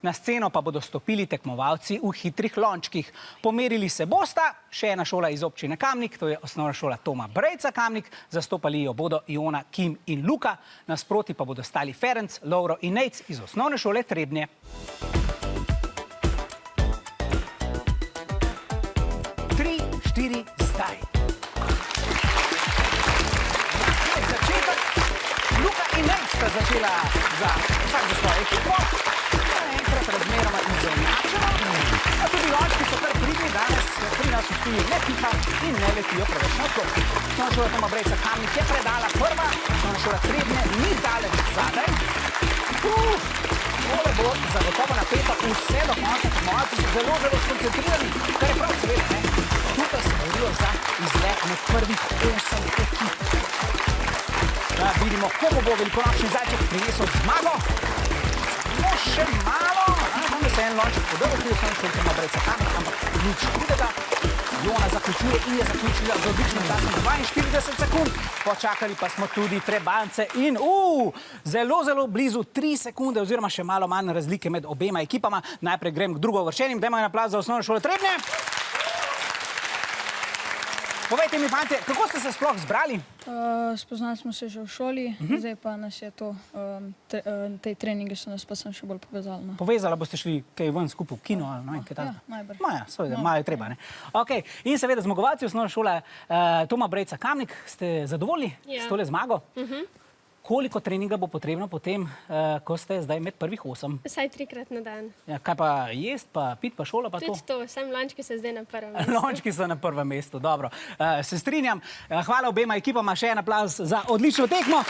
Na sceno pa bodo stopili tekmovalci v hitrih lončkih. Pomerili se bosta še ena šola iz občine Kamnik, to je osnovna šola Toma Brejca Kamnik, zastopali jo bodo Iona, Kim in Luka, nasproti pa bodo stali Ferenc, Lovro in Nejc iz osnovne šole Trebnje. Tri, štiri, zdaj. Začetek. Luka in Nejc sta začela vsak za svojo ekipo. Enkrat razmeroma izenačeno, a tudi lončki so kar pridni danes, pri nas v studiu ne piha in ne letijo preveč na tlok. Osnovna šola Toma Brejca Kamnik je predala prva, osnovna šola Trebnje ni daleč zadaj. Tole bo zagotovo napeto vse do konca, tekmovalci so zelo skoncentrirani, kar je prav seveda, ne? Tukaj se borijo za izlet med prvih 8 ekip. Da vidimo, komu bo velikonočni zajček prinesel zmago. No, še malo, tam je se en lonček podrl, ki je osnovna šola Toma Brejca Kamnik, ampak nič hudega. Iona zaključuje in je zaključila z odličnim časom 42 sekund. Počakali pa smo tudi Trebance in zelo blizu 3 sekunde oziroma še malo manj razlike med obema ekipama. Najprej grem k drugouvrščenim, dajmo en aplavz za osnovno šolo Trebnje. Povejte mi, fantje, kako ste se sploh zbrali? Spoznali smo se že v šoli, zdaj pa nas je to, tej treningi so nas pa sem še bolj povezali. Povezala boste šli kaj ven skupaj v kino ali no in kaj tako? Ja, najbrž. Maja, seveda, malo je treba, ne? Ok, in seveda zmagovalci osnovne šole Toma Brejca Kamnik, ste zadovoljni s tole zmago? Koliko treninga bo potrebno potem, ko ste zdaj med prvih 8? Vsaj 3-krat na dan. Ja, kaj pa jest, pa pit, pa šola, pa to? Tudi to, samo lončki so zdaj na prvem mestu. Lončki so na prvem mestu, dobro. Se strinjam. Hvala obema ekipama, še en aplavz za odlično tekmo.